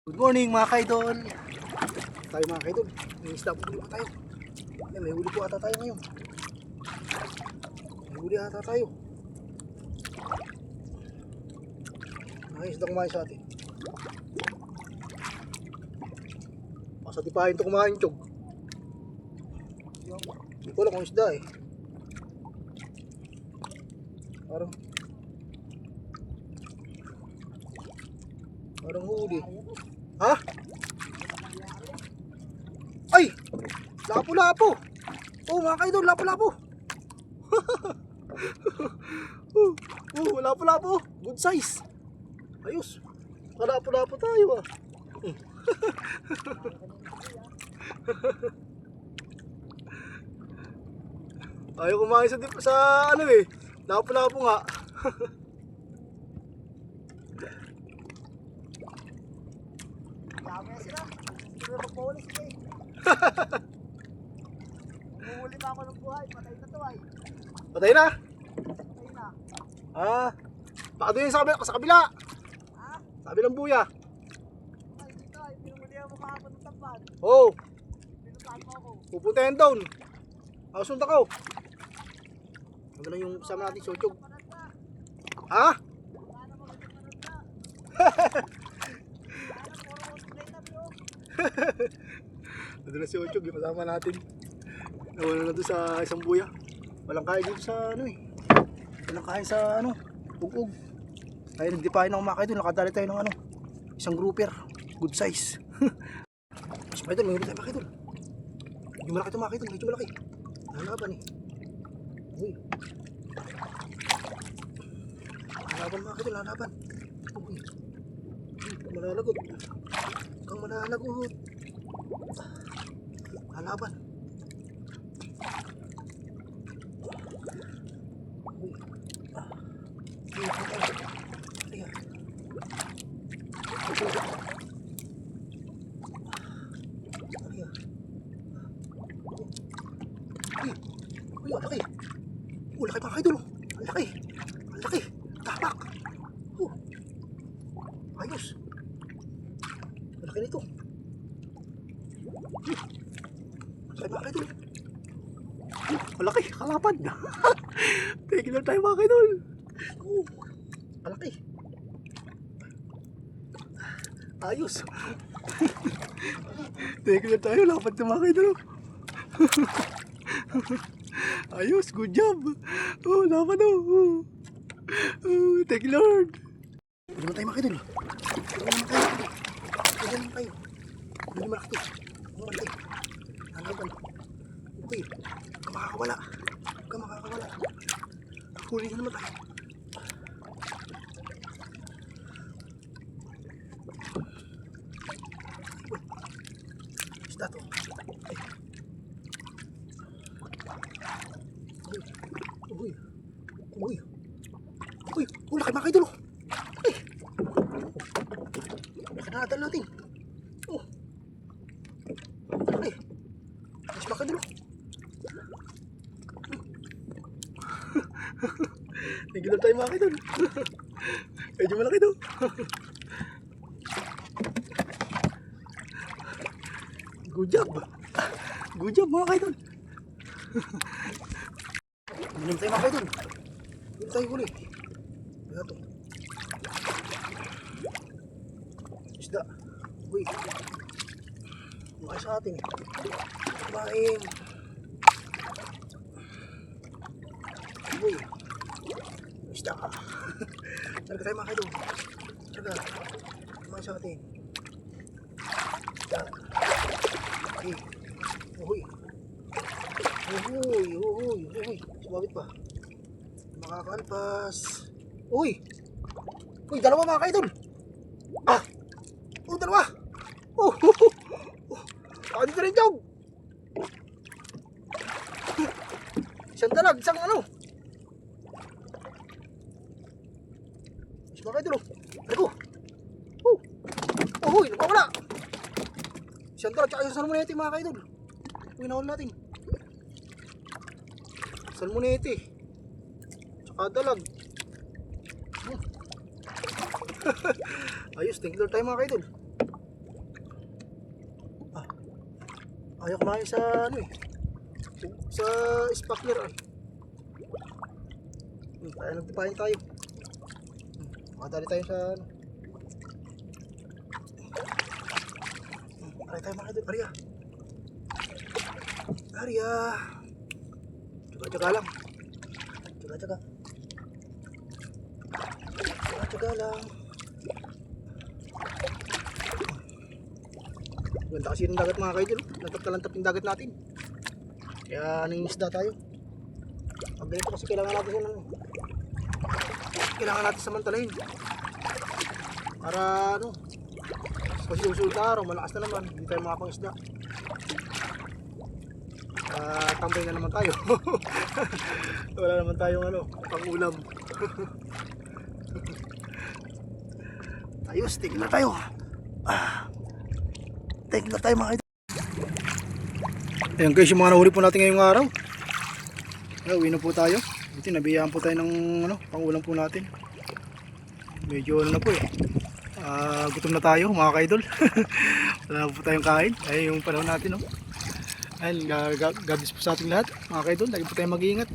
Good morning mga kaidol. Tayo mga kaidol, may isda po pa tayo. Ayan, may huli po ata tayo ngayon. May huli ata tayo. May isda kumain sa atin. Pasatipahin ito kumain tiyog. Hindi ko alam kung isda eh. Parang huli. Ha? Ay! Lapo-lapo! Oh mga kaidol, lapo-lapo! Lapo-lapo! Good size! Ayos! Lapo-lapo tayo ah! Ayaw kumain sa ano eh. Lapo-lapo nga. Dami sila. Sila magpawalis ko eh. Umuhuli pa ako ng buhay. Patay na to ay. Patay na? Patay na. Ah, baka doon sa kabila. Ha? Sa kabilang buya. Ay, dito ay. Pinumulihan mo kahapon ng tampan. Oh, Pinutahan mo ako. pupuntahin doon. Asunta ko. Ano lang yung kasama natin sutyog. Panad na. Ha? Sana magandang panad na. Sana puro mo play na bro. Ano na si Ochog, yung kasama natin. Nawala na doon sa isang buya. Walang kain dito sa ano eh. Walang kain sa ano, ug-ug. Kaya nagdipahin ako mga kaidol, nakadali tayo ng ano, isang grouper, good size. Mas mga idol, may huli tayo mga kaidol. Medyo malaki ito mga kaidol, medyo malaki. Lalaban eh. Uy. Lalaban mga kaidol, lalaban. Uy. Uy, malalagot. Kang malalagot. Lalaban. Uy. Uy, halika. Halika. Uy, ang laki. Laki mga kaidol. Ang laki. Ang laki. Tapak. Ayos. Ang laki nito. Laki mga kaidol. Malaki, kalapan. Tigil lang tayo mga kaidol. Malaki. Ayos. Tigil lang tayo, lapad na mga kaidol. Ayos, good job. Oh, lapad oh. Thank you Lord. Pwede naman tayo mga kaidol. Pwede naman tayo. Pwede naman malaki to. Malaki. Hanapan. Okay. Huwag ka makakawala. Huwag ka makakawala. Huli na naman tayo. Isda to. Uy. Uy. Uy. Uy. Laki mga kaidol. Ay. Laki na natin natin. Oh. Ay. Mas mga kaidol. Nagigil tayo mga kaidol. Medyo malaki to. Good job. Good job mga kaidol. Minom tayo mga kaidol. Minom tayo huli. Kaya to. Isda. Uy. Mukha sa atin. Kumain. Uy. Isda ka. Talaga tayo mga kaidol. Talaga. Kumain sa atin. Isda. Uy. Uy. Uy. Uy. Uy. Sumabit pa. Makakalpas. Uy. Uy, dalawa mga kaidol. Ah. Oh, dalawa. Oh. Ano ka rin dyan? Isang dalag, isang ano. Mas mga kaidol. Ano? Oh. Oh, huy, napawala. Isang dalag, tsaka isang salmonete mga kaidol. Uy, nahul natin. Salmonete. Tsaka dalag. Ayos, thank you Lord tayo mga kaidol. Ayaw kumain sa ano eh. Sa spackler ay. Tayo nagtipahin tayo. Makadali tayo sa ano. Aray tayo mga idol. Ariya. Ariya. Tsaga-tsaga lang. Tsaga-tsaga. Tsaga-tsaga lang. Ganda kasi ng dagat mga kaidol. Natap-talantap yung dagat natin. Kaya nangingisda tayo. Pag ganito kasi kailangan natin siya ng kailangan natin samantalahin. Para ano, kasi susunod na araw, malakas na naman, hindi tayo makapangisda. Tambay na naman tayo. Wala naman tayong ano, pang-ulam. Ayos, tigil na tayo. Tigil na tayo mga idol. Ayan guys, yung mga nahuli po natin ngayong araw. Uwi na po tayo. Ito, nabiyaan po tayo ng ano, pang-ulam po natin. Medyo ano na po eh. Gutom na tayo mga kaidol. Wala po tayong kain. Ay yung panahon natin, no? Ayun, God bless po sa ating lahat mga kaidol. Lagi po tayong mag-iingat.